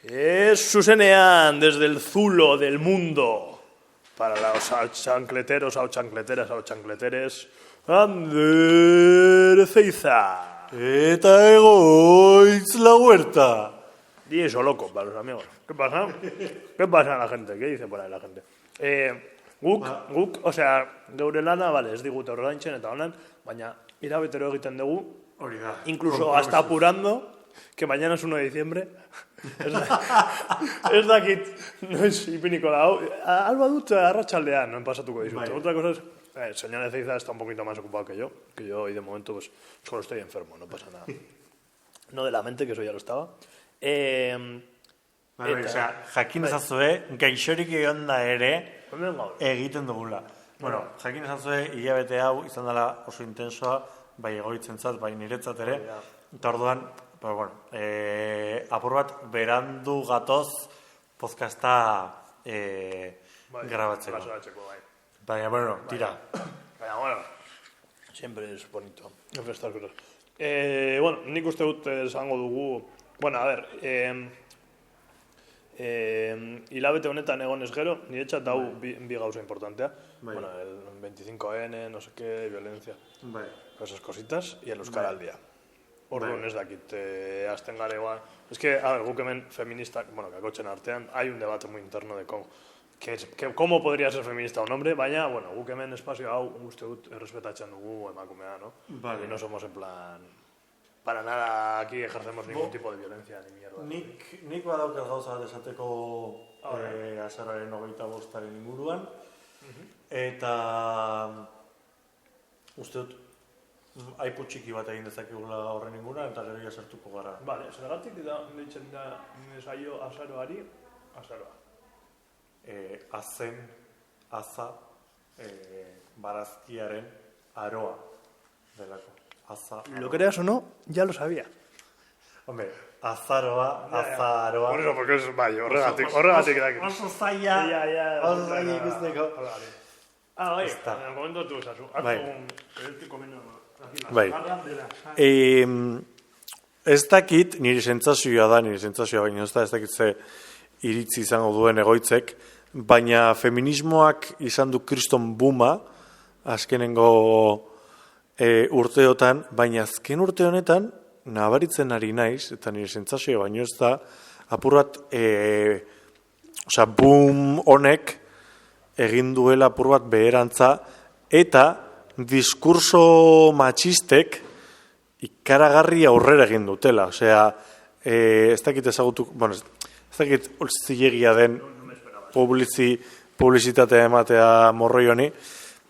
Es zuzenean desde el zulo del mundo para los chancleteros, chancleteras, chancleteres, Ander Ezeiza. Eta Egoitz la Huerta. Y eso, loco, para los amigos. ¿Qué pasa? ¿Qué pasa a la gente? ¿Qué dice por ahí la gente? Guk, osea, geure lana, vale, ez digute ordaintzen eta honan, baina irabetero egiten dugu, incluso hasta apurando, que mañana es 1 de diciembre, ez dakit, noiz ipiniko da, alba dut arratsaldean, no pasatuko dizut. Otra cosa es, el señor Ezeiza está un poquito más ocupado que yo hoy de momento pues solo estoy enfermo, no pasa nada. No de la mente, que eso ya lo estaba. Jakin ezazue, gaixorik egon da ere, egiten dugula. Bueno, jakin ezazue, hilabete hau izan dela oso intensoa, bai Egoitzentzat, bai niretzat ere, eta orduan, apur bat berandu gatoz podcasta grabatzeko. Baina, bueno, tira. Baina, bueno, siempre es bonito estas cosas. Bueno, nik uste dut esango dugu, bueno, a ver, hilabete honetan egonez gero, niretzat hau bi gauza importantea. Bueno, el 25N, no sé qué, violencia, esas cositas, y el Euskal al día. Orduan ez dakit, azten gara igual. Es que, a ver, guk hemen feminista, bueno, kakotxen artean, hay un debate muy interno de cómo podría ser feminista un hombre, baina, bueno, guk hemen espazio hau uste dut errespetatzen dugu emakumea, ¿no? Y no somos en plan... Para nada aquí ejercemos ningún tipo de violencia ni mierda. Nik badaukaz gauza bat esateko azaroaren 25. inguruan, eta uste dut aipu txiki bat egin dezakegula horren inguruan, eta gero sartuko gara. Vale, zergatik ditzen da saio azaroari, azaroa. Azen, aza, barazkiaren aroa delako. Lo creas o no, ya lo sabía. Hombre, azaroa, azaroa. Por eso, porque es bai, horregatik daki. Oso zaila, oso zaila ikusteko. Bai, en el momento tú, Sasu. Bai. Ez dakit, nire sentsazioa baina ez dakit ze iritzi izango duen Egoitzek, baina feminismoak izan du kriston booma, azkenengo urteotan, baina azken urte honetan nabaritzen ari naiz, eta nire sentsazioa baino ez da, apur bat, boom honek egin duela apur bat beherantza, eta diskurso matxistek ikaragarri aurrera egin dutela. Osea, ez dakit ezagutu, bueno, ez dakit zilegia den publizitatea ematea morroi honi,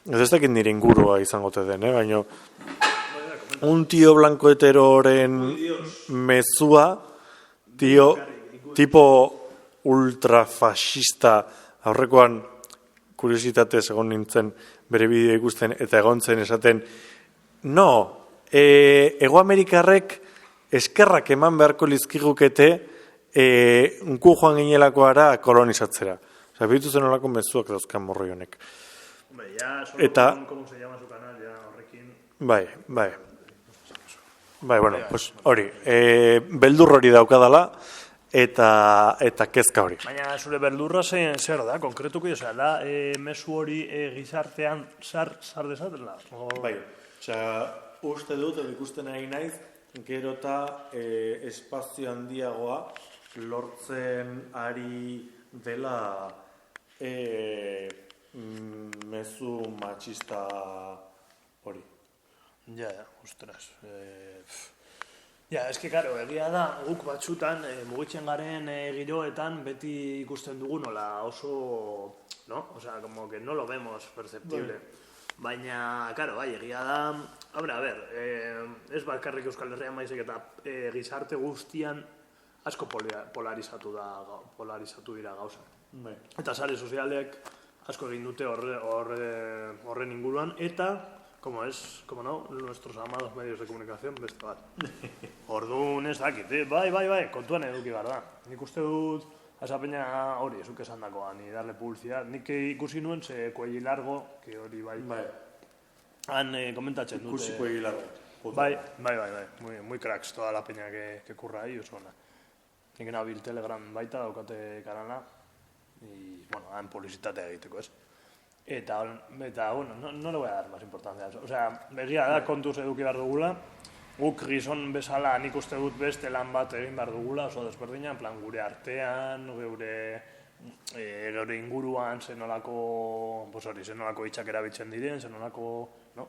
ez dakit nire ingurua izango te den, baina un tío blanco heteroren mezua, tipo ultrafascista, aurrekoan kuriositatez egon nintzen bere bideo ikusten, eta egon zen esaten, no, Ego Amerikarrek eskerrak eman beharko lizkigukete unku joan ginelakoara kolonizatzera. Osa, bitu zen olako mezuak dauzkan morroi honek. Eta, bai, bueno, pues hori, beldur hori daukadala, eta kezka hori. Baina zure beldurra zer da, konkretuko, osea, da mezu hori gizartean sar dezatela? Bai, osea, uste dut, ikusten ari naiz, gero eta espazio handiagoa lortzen ari dela mezu matxista hori. Ja, ostras. Ja, eske, karo, egia da, guk batzutan, mugitzen garen giroetan, beti ikusten dugu nola oso, no? Osea, como que no lo vemos perceptible. Baina, karo, bai, egia da, hombre, a ver, ez bakarrik Euskal Herrian maizik eta gizarte guztian asko polarizatu dira gauza. Eta sare sozialek asko egin dute horren inguruan, eta, como no, nuestros amados medios de comunicación, beste bat. Orduan ez dakit, bai, kontuan eduki behar da. Nik uste dut, azapeina hori, ezuk esan dakoan, ni darle publicidad. Nik ikusi nuen, ze Cuelli Largo, que hori bai, han komentatzen dute. Ikusi Cuelli Largo. Bai, muy cracks, toda la peña que curra ahí, oso ona. nik nabil Telegram baita daukate kanala, bueno, han publizitatea egiteko, ez? Eta, bueno, no le voy a dar más importancia a eso. O sea, begia da, kontuz eduki behar dugula, guk gizon bezala nik uste dut beste lan bat egin behar dugula, oso desberdina, en plan gure artean, geure inguruan, zenolako hitxak erabiltzen diren, zenolako, no?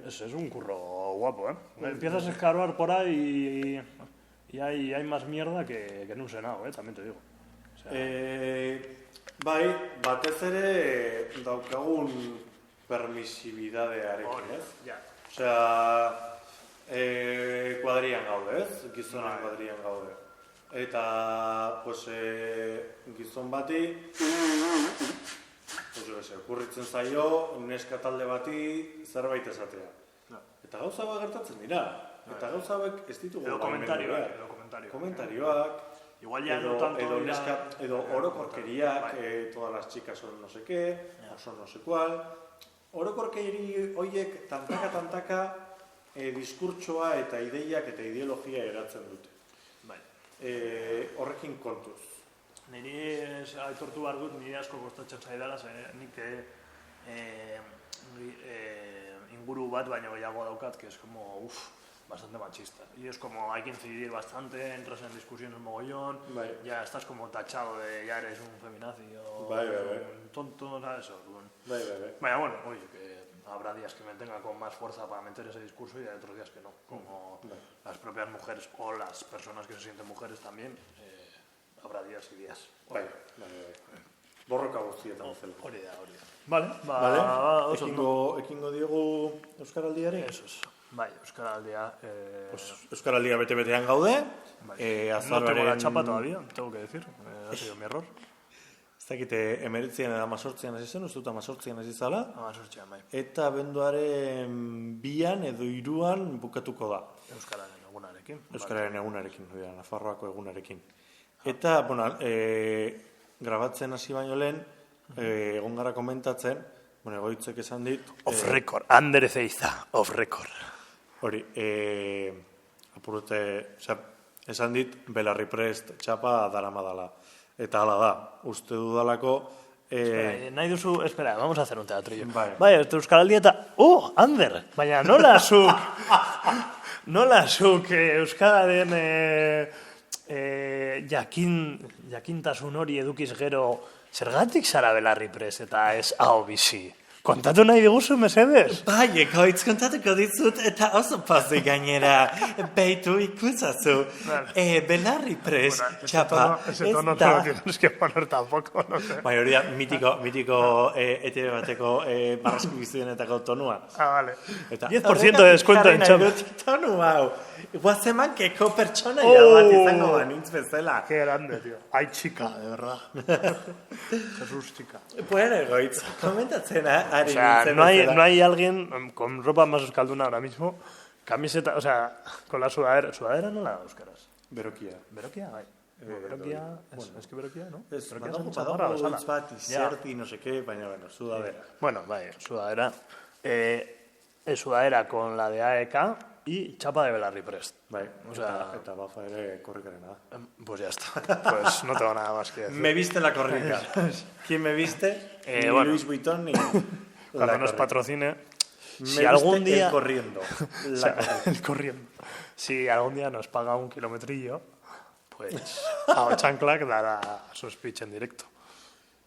Es un curro guapo, ¿eh? Empiezas a escarbar por ahí y hay más mierda que en un senado, también te digo. O sea, bai, batez ere daukagun permisibidadearekin, ez? Ja. Osea, kuadrian gaude, ez? Gizonen kuadrian gaude. Eta, pues, gizon bati, okurritzen zaio, neska talde bati zerbait esatea. Eta gauza bat gertatzen dira. Eta gauza hauek ez ditugu edo komentarioak. Igual ya no tanto edo orokorkeriak, todas las chicas son no sé qué, o son no sé cuál. Orokorkeri horiek tantaka diskurtsoa eta ideiak eta ideologia eratzen dute. Horrekin kontuz. Niri aitortu behar dut, niri asko kostatzen zaidala, nik inguru bat baino gehiago daukat, que es como, bastante machista. Y es como, hay que incidir bastante, entras en discusiones mogollón, ya estás como tachado de ya eres un feminazi o un tonto, ¿sabes? Vaya, bueno, oye, que habrá días que me tenga con más fuerza para meter ese discurso y hay otros días que no. Como las propias mujeres o las personas que se sienten mujeres también, habrá días y días. Borroka guztietan bezala. Hori da. Vale, ekingo diogu Euskaraldiari? Eso es. Bai, Euskaraldia. Euskaraldia bete-betean gaude. No tengo la chapa todavía, tengo que decir. Ha sido mi error. Ez dakite, 19an eta 18an hasi zen, uste dut 18an hasi zala. 18an, bai. Eta abenduaren 2an edo 3an bukatuko da. Euskararen egunarekin. Euskararen egunarekin, Nafarroako egunarekin. Eta, bueno, grabatzen hasi baino lehen, egon gara komentatzen, egoitzek esan dit... Off record, Ander Ezeiza, off record. Hori, apurute, esan dit, Belarri Prest txapa daramadala. Eta hala da, uste dudalako... Nahi duzu, espera, vamos a hacer un teatrillo. Bai, Euskaraldia eta... Ander! Baina nola zuk Euskararen jakintasun hori edukiz gero zergatik zara Belarri Prest eta ez hau bizi? Kontatu nahi diguzu, mesedez? Bai, egoitz kontatuko dizut eta oso pozik gainera. Beitu ikusazu. Belarri Prest txapa. Ese tono no lo tienes que poner tampoco, no sé. Bai, hori da, mitiko ETV bateko barraski bizuenetako tonua. Vale. 10% de descuento en txapa. Tonu hau. Guazemankeko pertsona bat izango banintz bezala. Qué grande, tío. Ay, chica, de verdad. Jesús, chica. Bueno, egoitz, komentatzen, O sea, no hay alguien con ropa más euskalduna ahora mismo, camiseta, o sea, con la sudadera no la euskaraz. Berokia. Berokia, bai. Berokia, es que berokia, ¿no? Berokia es un chamarra, goitz bat, t-shirt y no sé qué, baina, bueno, sudadera. Bueno, bai, sudadera. Sudadera con la de AEK y chapa de Belarri Prest. Bai, o sea, eta bafa ere korrikarena. Pues ya está. Pues no tengo nada más que decir. Me viste la corrica. ¿Quién me viste? Ni Louis Vuitton ni... Cuando nos patrocine... Si algún día... El corriendo. El corriendo. Si algún día nos paga un kilometrillo, pues a Chanclac dará su speech en directo.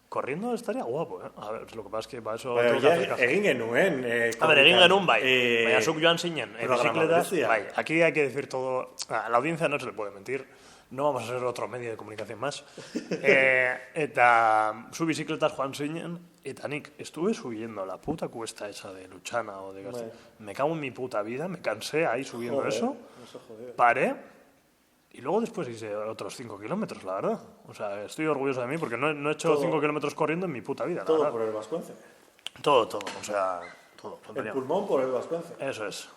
Corriendo estaría guapo, ¿eh? A ver, lo que pasa es que para eso... Egin genuen. A ver, egin genuen, bai. Baina zuk joan zinen. Bicicletas, bai. Aquí hay que decir todo... A la audiencia no se le puede mentir. No vamos a ser otro medio de comunicación más. Eta su bicicletas joan zinen, eta nik estuve subiendo la puta cuesta esa de Luchana o de Gasteiz. Me cago en mi puta vida, me cansé ahí subiendo eso. Paré. Y luego después hice otros 5 kilómetros, la verdad. O sea, estoy orgulloso de mí porque no he hecho 5 kilómetros corriendo en mi puta vida. Todo por el Vascuence. Todo. O sea, todo. El pulmón por el Vascuence. Eso es.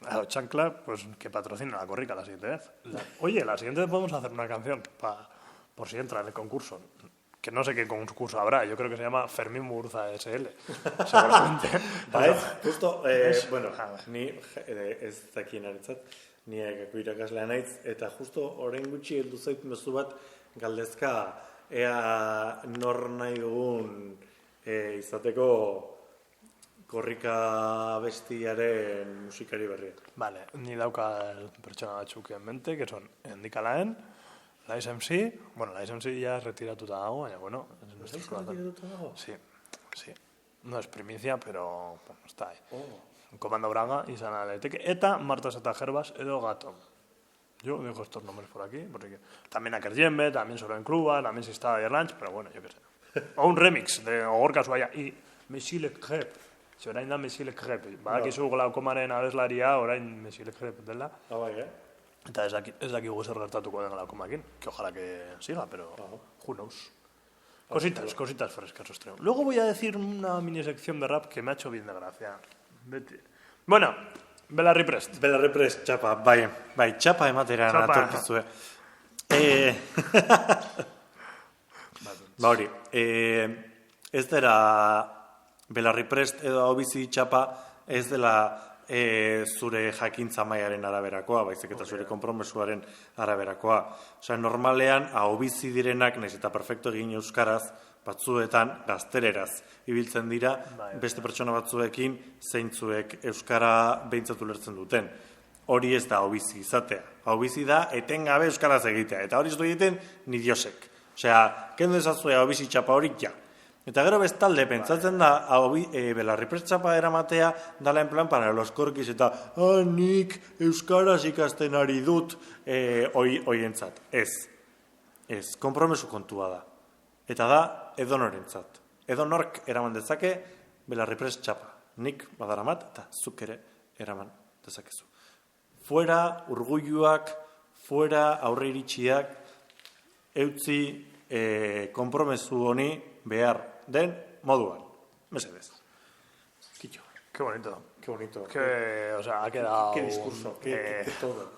A Chancla, pues que patrocina la corrica la siguiente vez. Oye, la siguiente vez podemos hacer una canción por si entra en el concurso. Que no sé qué concurso habrá. Yo creo que se llama Fermín Muguruza SL. Seguramente. Justo, bueno, ni ez dakien aretzat. Ni ekako irakaslea naiz, eta justo orain gutxi heldu zait mezu bat galdezka ea nor nahi dugun izateko korrika bestiaren musikari berria. Vale, ni dauka pertsona batzuk en mente, que son Endik Alaen, la SMC, bueno, la SMC ya retiratuta dago, baina bueno... ¿Retiratuta dago? Sí, sí. No es primicia, pero bueno, está ahí. Comando Braga, izan aleiteke, eta Martas eta Jerbas edo Gato. Yo dejo estos nombres por aquí, porque también a Kerjembe, también solo en Cluba, también si está de Ranch, pero bueno, yo qué sé. O un remix de Ogorka Suaya y Mesile Krep. Si orain da Mesile Krep. Badakizu glaukomaren abeslaria orain Mesile Krep dela. Bai, Eta ez dakigu zer gertatuko den glaukomakin, que ojalá que siga, pero who knows. Cositas frescas os traigo. Luego voy a decir una mini sección de rap que me ha hecho bien de gracia. Vete. Bueno, Belarri Prest. Belarri Prest, txapa, bai, txapa ematera natorkizue. Ba hori, ez dela Belarri Prest edo Ahobizi txapa ez dela zure jakintza mailaren araberakoa, baizik eta zure konpromesuaren araberakoa. Osea, normalean Ahobizi direnak, naiz eta perfecto egin euskaraz, batzuetan gaztereraz ibiltzen dira, beste pertsona batzuekin zeintzuek euskara behintzat ulertzen duten. Hori ez da Ahobizi izatea. Ahobizi da etengabe euskaraz egitea, eta hori ez du egiten ni diosek. Osea, kendu ezazue Ahobizi txapa horik ja. Eta gero bestalde, pentsatzen da Belarri Prest txapa eramatea dala en plan para los korkis eta nik euskaraz ikasten ari dut oientzat. Ez, konpromesu kontua da. Eta da, edonorentzat. Edonork eraman dezake Belarri Prest txapa. Nik badaramat eta zuk ere eraman dezakezu. Fuera urgulluak, fuera aurre iritsiak, eutzi konpromesu honi behar den moduan. Mesedez. Kitxo. Qué bonito. Qué bonito. O sea, ha quedado... Qué discurso, qué todo.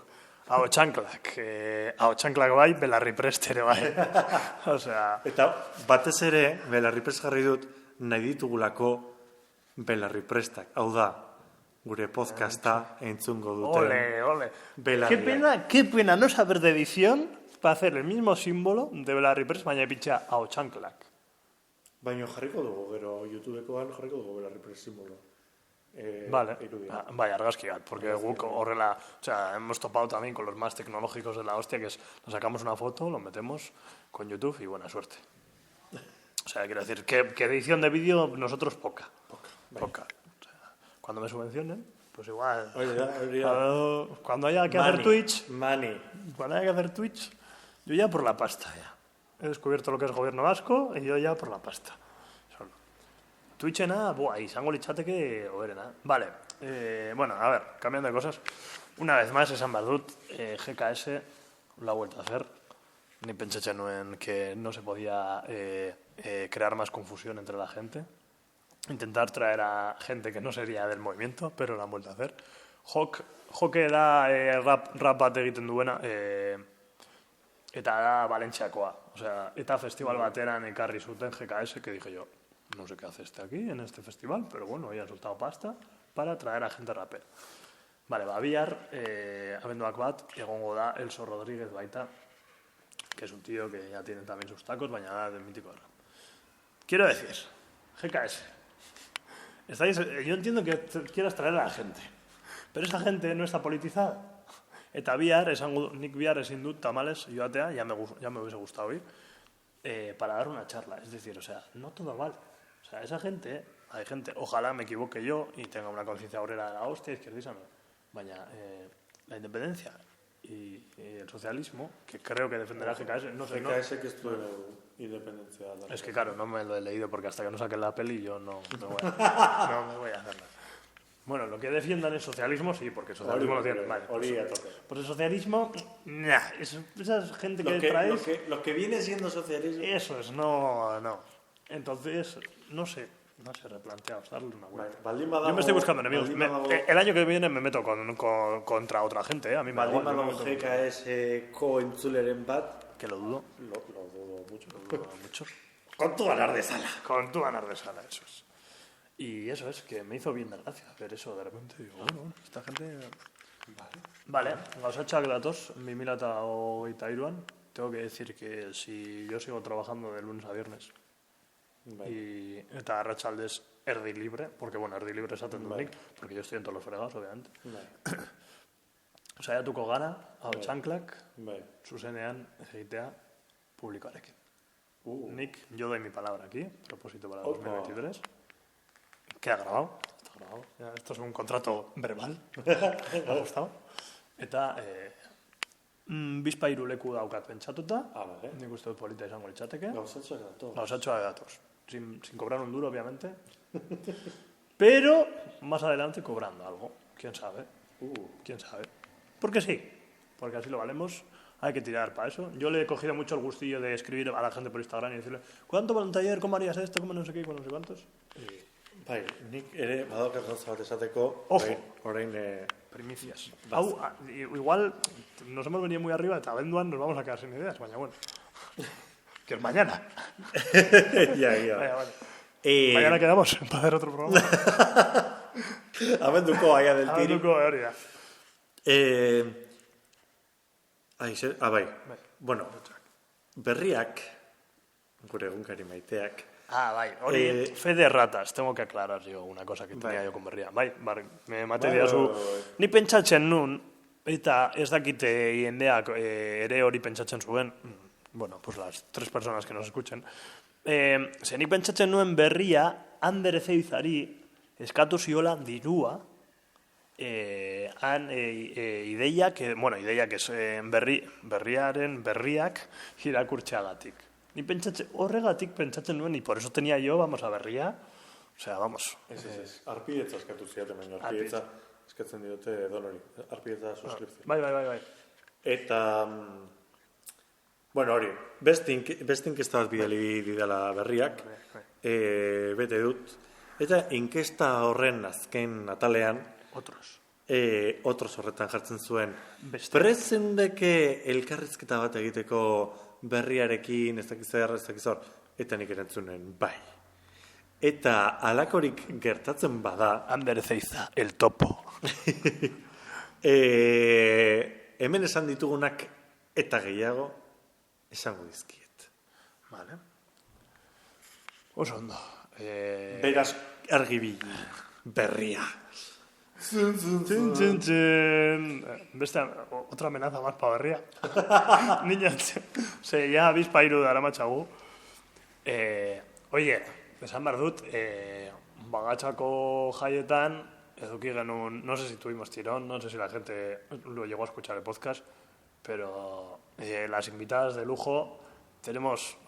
Ahotxanklak bai, Belarri Prest ere bai. O sea... Eta batez ere, Belarri Prest jarri dut, nahi ditugulako Belarri Prestak. Hau da, gure podcasta entzungo duten. Ole. Belarriak. Qué pena no saber de edición para hacer el mismo símbolo de Belarri Prest, baina epitxa Ahotxanklak. Baina jarriko dugu, gero YouTubekoan jarriko dugu Belarri Prest simbolo. Vale, vaya, argazki bat, porque guk horrela, o sea, hemos topado también con los más tecnológicos de la hostia, que es, nos sacamos una foto, lo metemos con YouTube y buena suerte. O sea, quiero decir, que de edición de vídeo nosotros poca. O sea, cuando me subvencionen, pues igual. Cuando haya que hacer Twitch, cuando haya que hacer Twitch, yo ya por la pasta ya. He descubierto lo que es gobierno vasco y yo ya por la pasta. Twitchena, izango litzateke oberena. Vale, bueno, a ver, cambiando de cosas. Una vez más, esan behar dut, GKS lo ha vuelto a hacer. Ni pentsatzen nuen que no se podía crear más confusión entre la gente. Intentar traer a gente que no sería del movimiento, pero lo han vuelto a hacer. Joke da rap bat egiten duena, eta da Valentziakoa. O sea, eta festival bateran ekarri zuten GKS, que dije yo, no sé qué hace este aquí, en este festival, pero bueno, hoy ha soltado pasta para traer a gente rapera. Vale, bihar, abenduak bat, egongo da Elso Rodríguez baita, que es un tío que ya tiene también sus tacos, baina da del mítico rap. Quiero decir, GKS, yo entiendo que quieras traer a la gente, pero esa gente no está politizada. Eta nik bihar ezin dut tamales joatea, ya me hubiese gustado ir, para dar una charla. Es decir, o sea, no todo vale. O sea, esa gente, hay gente, ojalá me equivoque yo y tenga una conciencia obrera de la hostia, izquierdista, baina la independencia y el socialismo, que creo que defenderá GKS, no sé, GKS que estuvo independencia. Es que claro, no me lo he leído porque hasta que no saquen la peli yo no me voy a hacer nada. Bueno, lo que defiendan es socialismo, sí, porque el socialismo lo tiene. Vale, pues el socialismo, esa gente que traéis... Lo que viene siendo socialismo... Eso es, no. Entonces, no sé, replanteaos, darle una vuelta. Yo me estoy buscando enemigos. El año que viene me meto contra otra gente, a mí me da igual. Baldin badago GKS ko-entzuleren bat... Que lo dudo. Lo dudo mucho. Kontuan ardezala, eso es. Y eso es, que me hizo bien de gracia ver eso de repente. Digo, bueno, esta gente Vale, gauzatxoak datoz, 2023an. Tengo que decir que si yo sigo trabajando de lunes a viernes eta arratsaldez erdi libre, porque bueno, erdi libre esaten dut nik, porque yo estoy en todos los fregados, obviamente. Saiatuko gara, hau txanklak, zuzenean egitea publikoarekin. Nik, yo doy mi palabra aquí, propósito para 2023. Queda grabado. Está grabado. Ya, esto es un contrato verbal. Me ha gustado. Eta bizpairu leku daukat pentsatuta. Nik uste dut polita izango litzateke. Gauzatxoa datoz. Sin cobrar un duro, obviamente. Pero más adelante cobrando algo. ¿Quién sabe? ¿Quién sabe? Porque sí. Porque así lo valemos. Hay que tirar para eso. Yo le he cogido mucho el gustillo de escribir a la gente por Instagram y decirle ¿cuánto para un taller? ¿Cómo harías esto? ¿Cómo no sé qué? ¿Cómo no sé cuántos? Bai, nik ere badaukat gauza bat esateko. Ojo. Orain primicias. Hau, igual nos hemos venido muy arriba eta abenduan nos vamos a quedar sin ideas, baina bueno. Que es mañana. Ya. Vale. Mañana quedamos para hacer otro programa. Abenduko aia del tiri. Abenduko hori da. Bai. Bueno, berriak, gure egunkari maiteak. Bai, hori, fe de ratas, tengo que aclarar yo una cosa que tenía yo con berria. Bai, me mate diazu. Ni pentsatzen nun, eta ez dakite jendeak ere hori pentsatzen zuen, bueno, pues las 3 personas que nos escuchen, ni pentsatzen nuen berria, Ander Ezeizari eskatu ziola dirua, ideiak berriak irakurtzeagatik. Ni horregatik pentsatzen nuen, y por eso tenía yo, vamos a berria, o sea, vamos. Ez. Arpidetza eskatu ziaten, baina arpidetza eskatzen diote donori. Arpidetza suskripzio. Bai. Eta, bueno, hori, beste inkesta bat bidali didala berriak, bete dut, eta inkesta horren azken atalean, otros horretan jartzen zuen, prezendeke elkarrizketa bat egiteko berriarekin, ez dakizar, eta nik erantzunen, bai. Eta alakorik gertatzen bada... Ander Ezeiza, el topo. Hemen esan ditugunak eta gehiago esango dizkiet. Vale. Oso ondo. Beraz, argibili, berria. Beste, otra amenaza más para berria. Niña, ya bizpairu daramatzagu. Oye, esan behar dut, Bagatxako jaietan, eduki genuen, no sé si tuvimos tirón, no sé si la gente lo llegó a escuchar el podcast, pero las invitadas de lujo tenemos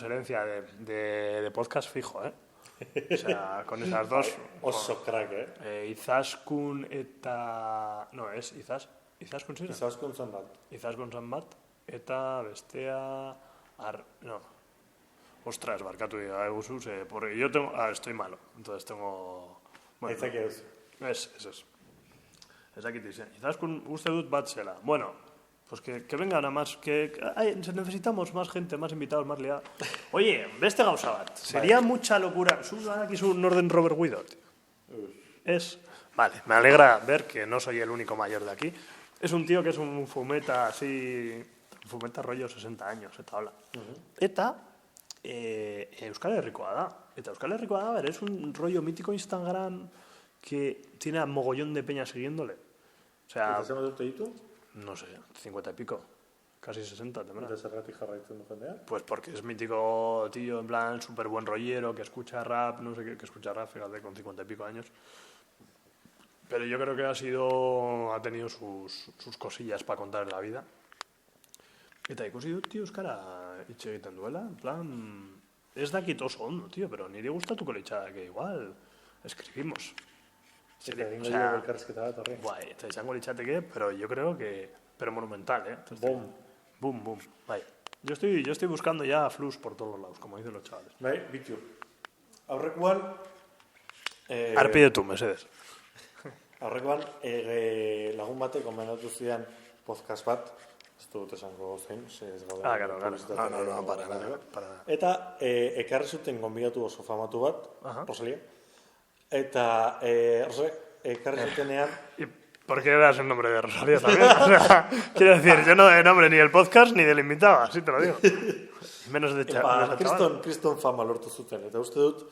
herencia de podcast fijo, ¿eh? O sea, con esas dos... Oso crack, Izaskun eta... No, es Izaskun zira? Izaskun zan bat. Izaskun zan bat, eta bestea... No. Ostras, barkatu dira eguzuz, porque yo tengo... estoy malo, entonces tengo... Bueno, Aitzaki eus. Es. Ezakit izan. Izaskun uste dut bat zela. Bueno... Pues que vengan a más, necesitamos más gente, más invitados, más liados. Oye, beste gauza bat, sería mucha locura. Aquí es un orden Robert Guido, tío. Vale, me alegra ver que no soy el único mayor de aquí. Es un tío que es un fumeta así, fumeta rollo 60 años, eta hola. Eta, Euskal Herrikoa da. Eta Euskal Herrikoa da, es un rollo mítico Instagram que tiene a mogollón de peña siguiéndole. O sea... ¿Eta dute ditu? No sé, 50 y pico, casi 60 también. ¿De zergatik jarraitzen du jendea? Pues porque es mítico tío, en plan, súper buen rollero, que escucha rap, no sé qué, que escucha rap, fíjate, con 50 y pico años. Pero yo creo que ha tenido sus cosillas para contar en la vida. Eta ikusi dut, tío, euskara hitz egiten duela, en plan, ez dakit oso ondo, tío, pero niri gustatuko litzada, que igual escribimos. Eta egingo dugu elkarrizketa bat horri. Guai, eta izango litzateke, pero yo creo que... Pero monumental, ¿eh? Boom. Bai. Yo estoy buscando ya flus por todos lados, como dicen los chavales. Bai, bitu. Aurrekoan... Arpidetu, mesedes. Aurrekoan, lagun batek gomendatu zidan podcast bat, ez dut esango zein, ez gaude... Claro. No, para nada. Eta ekarri zuten gonbidatu oso famatu bat, Rosalia. Eta ekarri zutenean... Porque das el nombre de Rosalía también. O sea, quiero decir, yo no de nombre ni del podcast ni del invitado, así te lo digo. Menos de Kriston fama lortu zuten, eta uste dut,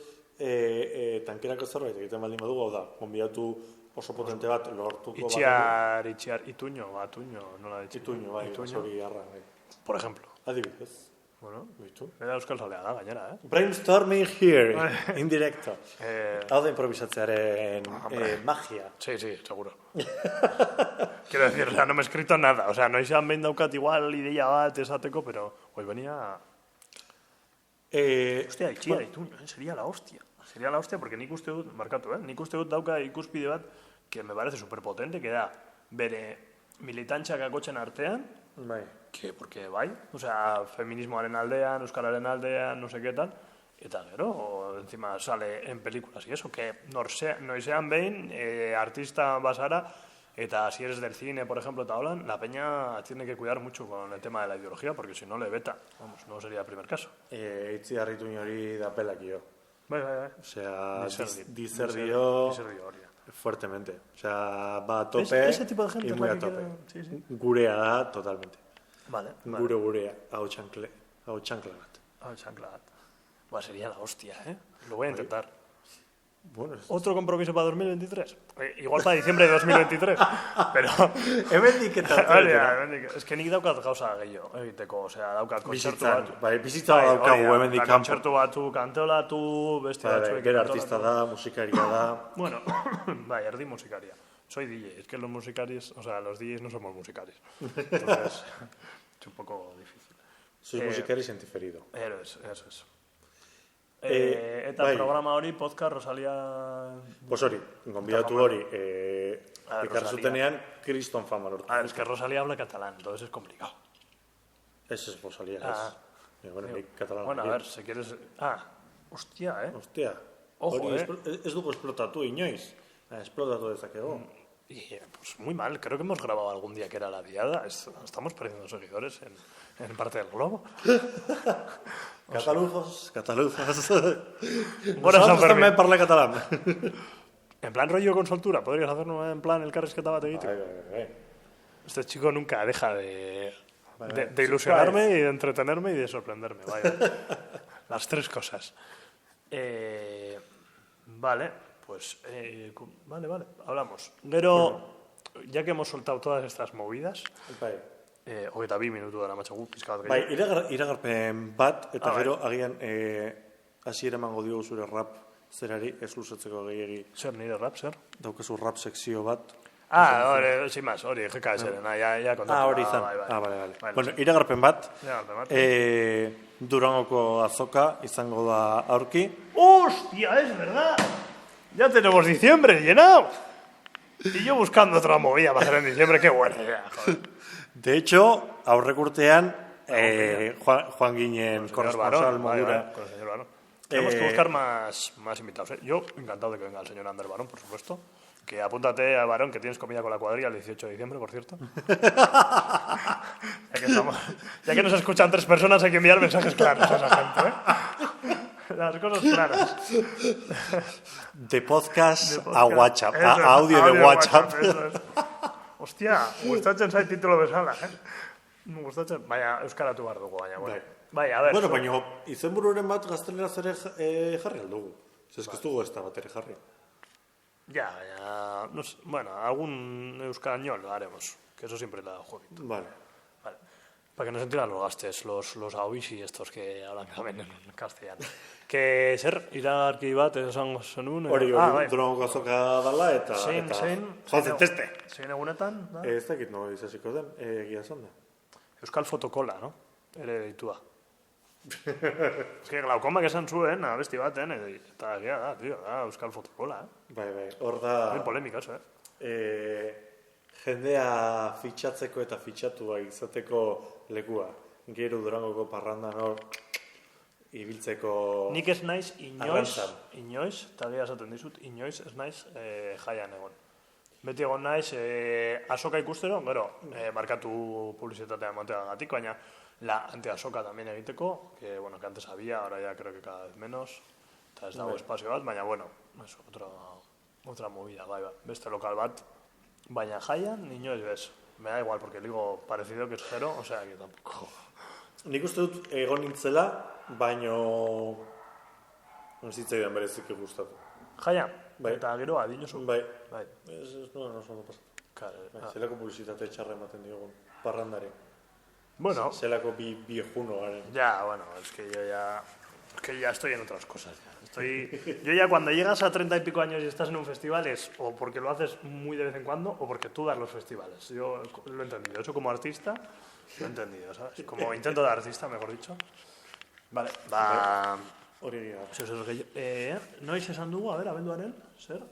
tankerako zerbait egiten baldin badugu, hau da, konbidatu oso potente bat lortuko Itxiar, Ituño, nola ditxe? Ituño, bai, hori arra, bai. Por ejemplo. Adibidez. Bueno, Bitu. bera euskal zalea da, gainera, Brainstorming here, in directo. Hau da improvisatzearen magia. Sí, seguro. Quiero decir, o sea, no me he escrito nada. O sea, no izan behin daukat igual ideia bat esateko, pero hoy venía... Hostia, Itxiar, Ituño, sería la hostia. Sería la hostia, porque nik uste dut, markatu, nik uste dut dauka ikuspide bat, que me parece superpotente, que da bere militantxak akotxen artean, Bai. que, porque bai, o sea, feminismoaren aldean, euskararen aldean, no sé qué tal, eta gero, encima sale en películas y eso, que noizean behin, artista basara, eta si eres del cine, por ejemplo, eta holan, la peña tiene que cuidar mucho con el tema de la ideología, porque si no le veta, vamos, no sería el primer caso. Itziar Ituño hori da pelakio. Bai. Osea, dizerdio fuertemente. Osea, va a tope ese tipo de gente y muy a tope. Gurea da, totalmente. Vale. Gurea, hau chancla bat. Chancla bat. Buah, sería la hostia, ¿eh? Lo voy a intentar. Bueno, ¿Otro compromiso para 2023? Igual para diciembre de 2023, pero... Hemendik eta Es que nik daukat gauza gehiago egiteko, osea, daukat kontzertu bat. Bizitza daukagu hemendik kanpo. Kontzertu batu, kanteolatu, beste batzuek. Gero artista da, musikaria da. Bueno, bai, erdi musikaria. Soy DJ, es que los musicarios, o sea, los DJs no somos musicarios. Entonces, es un poco difícil. Soy musicari sentiferido. Eso es. Eta programa hori, podcast, Rosalía... Pues hori, gonbidatu hori, ekarzutenean, Kriston fama lortu. Es que Rosalía habla catalán, entonces es complicado. Ese es Rosalía, es. Bueno, catalán. Bueno, a ver, si quieres... Hostia, Hostia. Ojo, ez dugu esplotatu inoiz. Esplotatu dezakego. Y pues muy mal, creo que hemos grabado algún día que era la diada. Estamos perdiendo seguidores en parte del globo. Catalufos. Bueno, San Fermín. Parla catalán. En plan rollo con soltura, podrías hacerlo en plan el carrasqueta bateguito. Este chico nunca deja de ilusionarme y de entretenerme y de sorprenderme. Vaya. Las tres cosas. Vale, pues vale, hablamos. Gero, ya que hemos soltado todas estas movidas, hogeita 2 minutu dara matxagu, pizka bat gehiago. Bai, iragarpen bat, eta gero agian hasiera emango diogu zure rap zerari, ez luzatzeko gehiagi. Zer nire rap, zer? Daukazu rap sekzio bat. Hori, sin más, hori, GKS-eren, ya kontatu. Hori izan. Vale. Bueno, iragarpen bat. Durangoko azoka izango da aurki. ¡Hostia, es verdad! Ya tenemos diciembre llenado. Y yo buscando otra movida para hacer en diciembre, qué buena idea, joder. De hecho, aurrek urtean, Juan Ginen corresponsal modura. Con el señor Barón. Tenemos que buscar más invitados. Yo encantado de que venga el señor Ander Barón, por supuesto. Que apúntate a Barón, que tienes comida con la cuadrilla el 18 de diciembre, por cierto. Ya que nos escuchan 3 personas, hay que enviar mensajes claros a esa gente, ¿eh? Las cosas claras. De podcast a WhatsApp, a audio de WhatsApp. Hostia, gustatzen zait titulo bezala, Gustatzen, baina euskaratu behar dugu, baina, bueno. Bai, a ver. Bueno, baina izenbururen bat gazteleraz ere jarri aldugu. Ez ez dugu ez da bat ere jarri. Ya, no sé, bueno, algún euskarañol lo haremos, que eso siempre da jueguito. Vale. Para que no se entiendan los gastes, los AOIs y estos que hablan también en castellano. Que zer, iragarki bat esango zenun. Hori, Durangoko azoka dala eta... Zein egunetan? Ez dakit no izasiko den, egia zan da. Euskal Fotokola, no? Ere deitua. Es que glaukomak esan zuen, abesti baten, eta egia da, tío, Euskal Fotokola, Bai, hor da... Muy polémica, eso, Jendea fitxatzeko eta fitxatua izateko lekua. Gero Durangoko parrandan hor ibiltzeko... Nik ez naiz inoiz, eta geha esaten dizut, inoiz ez naiz jaian egon. Beti egon naiz azoka ikustero, gero, markatu publizitatea emateagatik, baina la antiazoka también egiteko, que bueno, que antes había, ahora ya creo que cada vez menos, eta ez dago espazio bat, baina bueno, eso, otra movida, bai, beste lokal bat, Baina jaian, inoiz bez. Me da igual, porque digo parecido que es cero, o sea que tampoco. Nik uste dut egon nintzela, baino... Ez zitzaidan berezik gustatu. Jaian, Bai. eta gero adinozu. Bai. Bai. Ez ondo pasatu. Claro, Zelako publizitate txarra ematen diogun, parrandari. Bueno, Zelako viejuno garen. ya, bueno, es que ya estoy en otras cosas. Yo ya cuando llegas a 30 y pico años y estás en un festival es o porque lo haces muy de vez en cuando o porque tú das los festivales. Yo lo he entendido. Eso como artista, lo he entendido, ¿sabes? Como intento de artista, mejor dicho. Vale, ba... Hori gira. Noiz esan dugu, a ver, abenduaren, zer?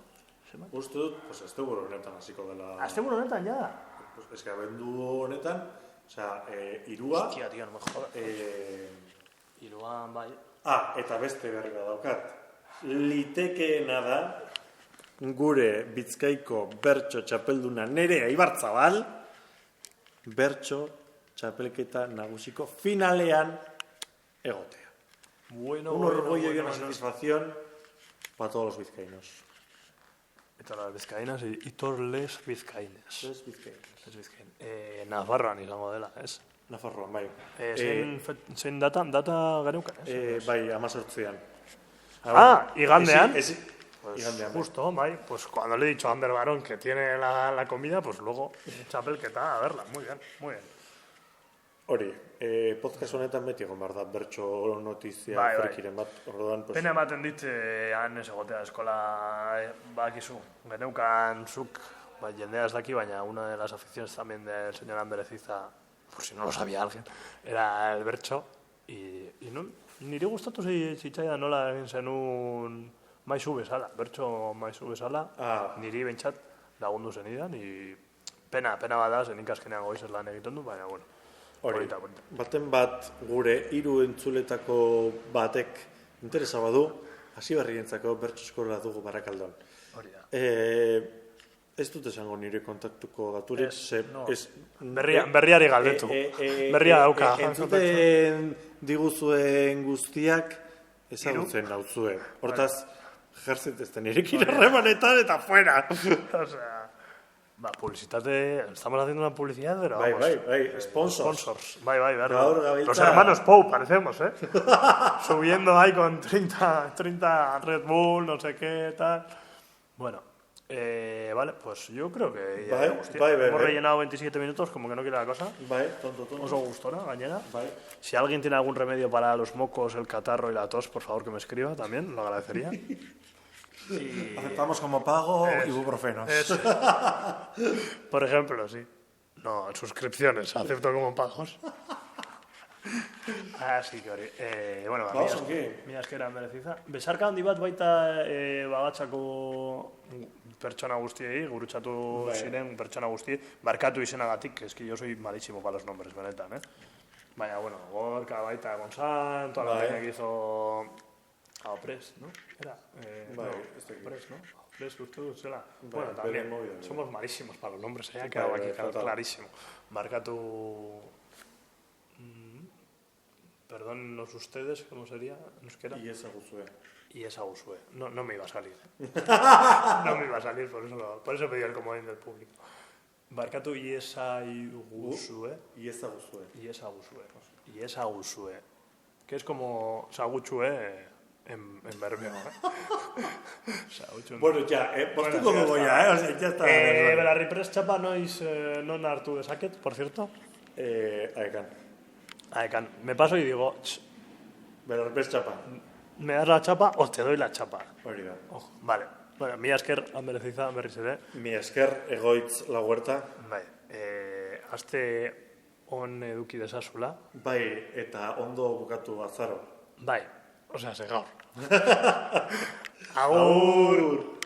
Uste dut, pues, asteburu honetan hasiko dela... Asteburu honetan, ja da? Pues, es que abendu honetan, irua... Hostia, tío, no me jodas. Iruan, bai. Eta beste berri badaukat. Litekeena da, gure Bizkaiko bertso txapelduna Nerea Ibarzabal, bertso txapelketa nagusiko finalean egotea. Bueno, Un orgullo y una satisfacción para todos los vizcaínos. Eta las vizcaínas y todos les vizcaínes. Les vizcaínos. Les vizcaínes. Nafarroan izango dela, ez? Nafarroan, bai. Zein data geneukan, ez? Bai, 18an. Igandean. Pues, igandean. Justo, bai. Pues cuando le he dicho a Ander Barón que tiene la comida, pues luego txapelketa a verla. Muy bien, muy bien. Hori, podcast honetan beti egon behar da, bertso notizia frikiren bat, orduan... Pena ematen dit, han ez egotea eskola, bakizu, geneukan zuk, jendea ez daki, baina una de las aficiones también del señor Ander Eziza, por si no lo sabía alguien, era el bertso, y no, niri gustatu zitzaidan nola egin zenun maizu bezala, bertso maizu bezala, niri bentsat lagundu zenidan, y pena bada, zenik azkenean goizez lan egiten du, baina bueno. Hori, baten bat gure 3 entzuletako batek interesa badu, hasi berrientzako bertso eskola dugu Barakaldon. Hori da. Ez dut esango nire kontaktuko daturik, berriari galdetu. Berria dauka. Entzuten diguzuen guztiak ezagutzen nautzue. Hortaz, jertzit ez den irekin harremanetan eta fuera. O sea... publicitate, estamos haciendo una publicidad, pero vamos. Bai, sponsors. Bai, verdad. Los hermanos Pou parecemos, subiendo ahí con 30 Red Bull, no sé qué, tal. Bueno, vale, pues yo creo que ya hemos rellenado 27 minutos, como que no quiere la cosa. Tonto. Oso gustora, gainera. Si alguien tiene algún remedio para los mocos, el catarro y la tos, por favor que me escriba también, lo agradecería. Y... Aceptamos como pago ibuprofenos. Por ejemplo, sí. No, suscripciones, acepto como pagos. Así que hori. Bueno, mila eskera mereciza. Besarka handi bat baita bagatzako pertsona guztiei, gurutzatu ziren pertsona guztiei, barkatu izenagatik, eski yo soy malísimo para los nombres, benetan, Baina, bueno, Gorka baita Gonzán, toda la peña que hizo... Opres, ¿no? Era. Opres, ¿no? Opres, usted zela. Bueno, también. Somos malísimos para los nombres, ha quedado aquí clarísimo. Marcatu. Perdón, los ustedes, ¿cómo sería? Y esa Guzue. Y esa Guzue. No me iba a salir. No me iba a salir, por eso pedí el comodín del público. Marcatu y esa Guzue. Y esa Guzue. Y esa Guzue. Y esa Guzue. Que es como Sagutxue. En Bermeo, Bueno, ya, postuko dugu ya, o sea, ya está. Belarri prest txapa noiz non hartu dezaket, por cierto? Aekan. Me paso y digo... Belarri prest txapa. ¿Me das la chapa o te doy la chapa? Hori da. Vale. Bueno, mila esker, Ander Eziza, berriz ere. Mila esker, Egoitz La Huerta. Bai. Aste on eduki desazula. Bai, eta ondo bukatu azaro. Bai. O sea, gaur. Agur!